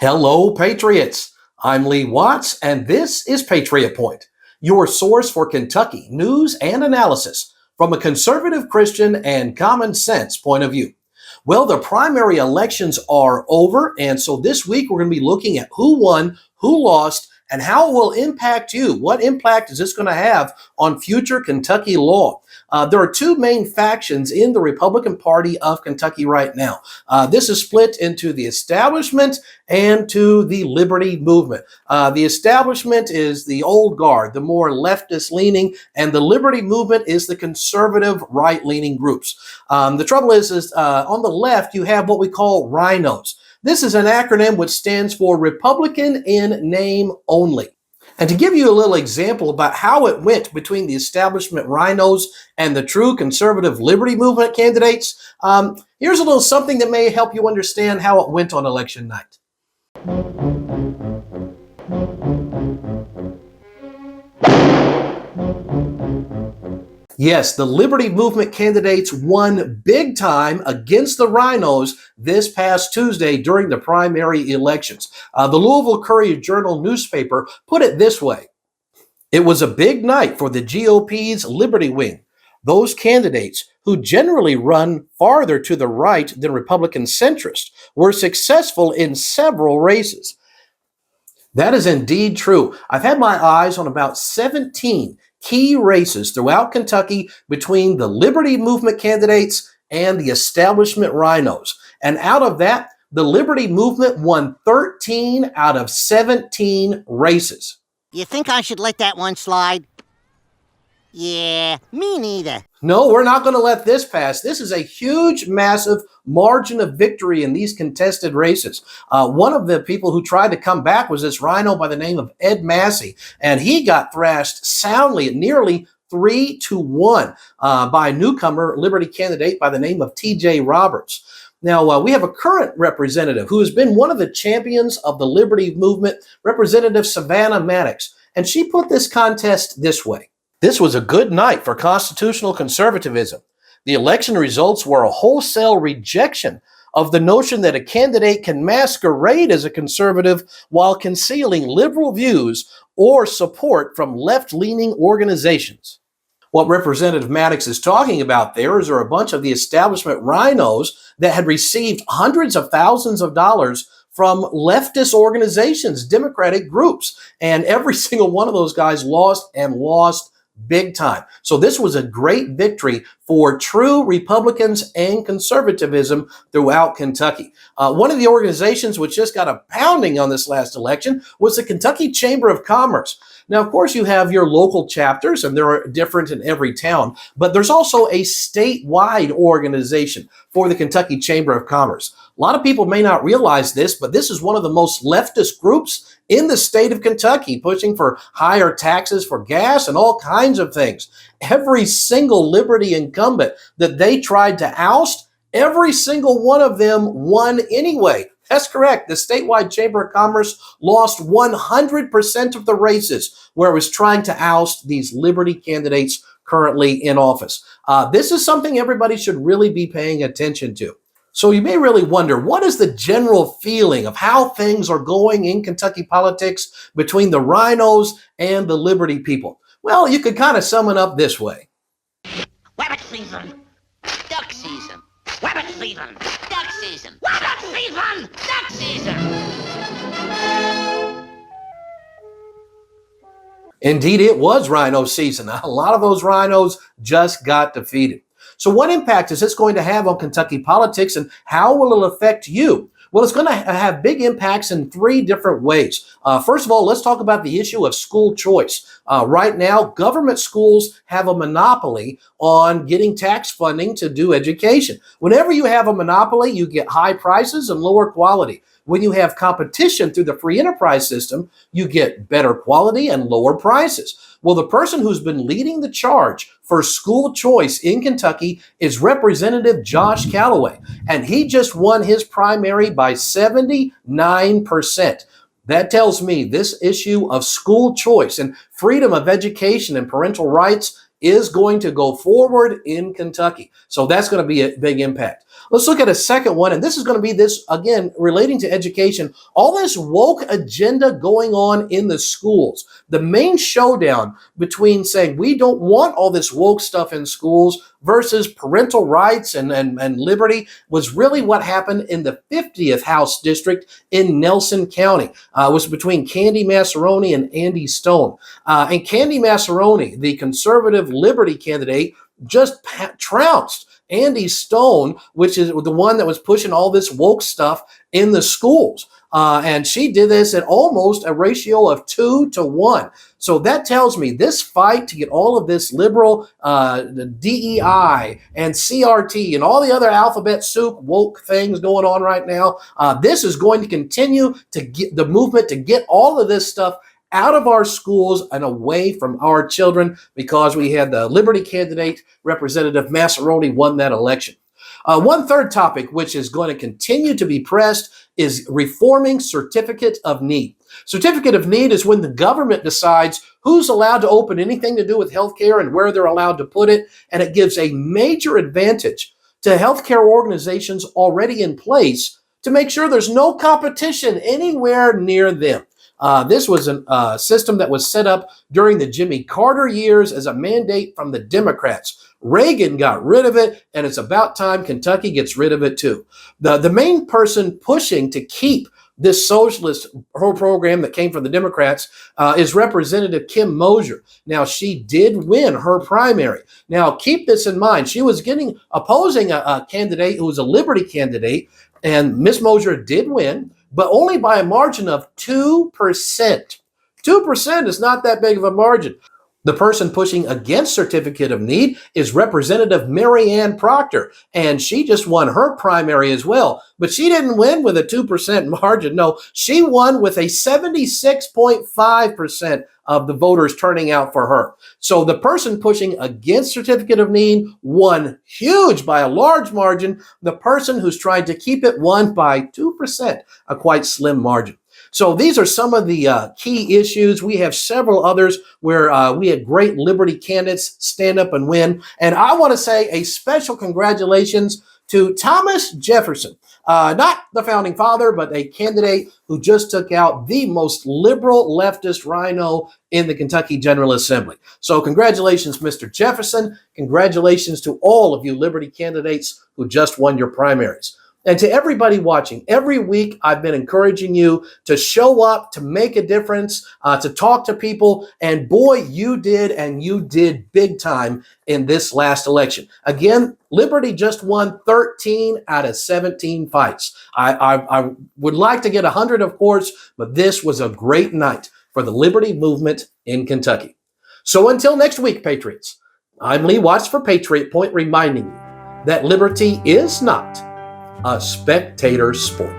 Hello, Patriots. I'm Lee Watts, and this is Patriot Point, your source for Kentucky news and analysis from a conservative Christian and common sense point of view. Well, the primary elections are over, and so this week we're going to be looking at who won, who lost, and how it will impact you. What impact is this going to have on future Kentucky law? There are two main factions in the Republican Party of Kentucky right now. This is split into the establishment and to the liberty movement. The establishment is the old guard, the more leftist leaning, and the liberty movement is the conservative right leaning groups. The trouble is on the left, you have what we call RINOs. This is an acronym which stands for Republican in Name Only. And to give you a little example about how it went between the establishment RINOs and the true conservative liberty movement candidates, here's a little something that may help you understand how it went on election night. Yes, the Liberty Movement candidates won big time against the RINOs this past Tuesday during the primary elections. The Louisville Courier-Journal newspaper put it this way: "It was a big night for the GOP's Liberty wing. Those candidates, who generally run farther to the right than Republican centrists, were successful in several races." That is indeed true. I've had my eyes on about 17 key races throughout Kentucky between the Liberty Movement candidates and the establishment RINOs. And out of that, the Liberty Movement won 13 out of 17 races. You think I should let that one slide? Yeah, me neither. No, we're not going to let this pass. This is a huge, massive margin of victory in these contested races. One of the people who tried to come back was this RINO by the name of Ed Massey, and he got thrashed soundly at nearly 3-1 by a newcomer Liberty candidate by the name of T.J. Roberts. Now, we have a current representative who has been one of the champions of the Liberty movement, Representative Savannah Maddox, and she put this contest this way: "This was a good night for constitutional conservatism. The election results were a wholesale rejection of the notion that a candidate can masquerade as a conservative while concealing liberal views or support from left-leaning organizations." What Representative Maddox is talking about there is a bunch of the establishment RINOs that had received hundreds of thousands of dollars from leftist organizations, Democratic groups, and every single one of those guys lost big time. So this was a great victory for true Republicans and conservatism throughout Kentucky. One of the organizations which just got a pounding on this last election was the Kentucky Chamber of Commerce. Now, of course, you have your local chapters, and they're different in every town, but there's also a statewide organization for the Kentucky Chamber of Commerce. A lot of people may not realize this, but this is one of the most leftist groups in the state of Kentucky, pushing for higher taxes for gas and all kinds of things. Every single Liberty incumbent that they tried to oust, every single one of them won anyway. That's correct. The statewide Chamber of Commerce lost 100% of the races where it was trying to oust these Liberty candidates currently in office. This is something everybody should really be paying attention to. So you may really wonder, what is the general feeling of how things are going in Kentucky politics between the RINOs and the Liberty people? Well, you could kind of sum it up this way. Rabbit season, duck season, rabbit season, duck season, rabbit season, duck season. Indeed, it was RINO season. A lot of those RINOs just got defeated. So what impact is this going to have on Kentucky politics, and how will it affect you? Well, it's going to have big impacts in three different ways. First of all, let's talk about the issue of school choice. Right now, government schools have a monopoly on getting tax funding to do education. Whenever you have a monopoly, you get high prices and lower quality. When you have competition through the free enterprise system, you get better quality and lower prices. Well, the person who's been leading the charge for school choice in Kentucky is Representative Josh Callaway, and he just won his primary by 79%. That tells me this issue of school choice and freedom of education and parental rights is going to go forward in Kentucky. So that's going to be a big impact. Let's look at a second one, and this is going to be this, again, relating to education. All this woke agenda going on in the schools. The main showdown between saying we don't want all this woke stuff in schools versus parental rights and liberty was really what happened in the 50th House District in Nelson County. It was between Candy Massaroni and Andy Stone. And Candy Massaroni, the conservative liberty candidate, just trounced Andy Stone, which is the one that was pushing all this woke stuff in the schools. And she did this at almost a ratio of 2-1. So that tells me this fight to get all of this liberal DEI and CRT and all the other alphabet soup woke things going on right now, this is going to continue to get the movement to get all of this stuff out of our schools and away from our children, because we had the Liberty candidate, Representative Massaroni, won that election. One third topic, which is going to continue to be pressed, is reforming Certificate of Need. Certificate of Need is when the government decides who's allowed to open anything to do with healthcare and where they're allowed to put it, and it gives a major advantage to healthcare organizations already in place to make sure there's no competition anywhere near them. This was a system that was set up during the Jimmy Carter years as a mandate from the Democrats. Reagan got rid of it, and it's about time Kentucky gets rid of it too. The main person pushing to keep this socialist program that came from the Democrats is Representative Kim Mosier. Now, she did win her primary. Now, keep this in mind. She was opposing a candidate who was a Liberty candidate, and Miss Mosier did win, but only by a margin of 2%. 2% is not that big of a margin. The person pushing against Certificate of Need is Representative Mary Ann Proctor, and she just won her primary as well. But she didn't win with a 2% margin. No, she won with a 76.5% of the voters turning out for her. So the person pushing against Certificate of Need won huge by a large margin. The person who's trying to keep it won by 2%, a quite slim margin. So these are some of the key issues. We have several others where we had great Liberty candidates stand up and win. And I want to say a special congratulations to Thomas Jefferson, not the founding father, but a candidate who just took out the most liberal leftist RINO in the Kentucky General Assembly. So congratulations, Mr. Jefferson. Congratulations to all of you Liberty candidates who just won your primaries. And to everybody watching, every week I've been encouraging you to show up, to make a difference, to talk to people. And boy, you did, and you did big time in this last election. Again, Liberty just won 13 out of 17 fights. I would like to get 100, of course, but this was a great night for the Liberty movement in Kentucky. So until next week, Patriots, I'm Lee Watts for Patriot Point, reminding you that liberty is not a spectator sport.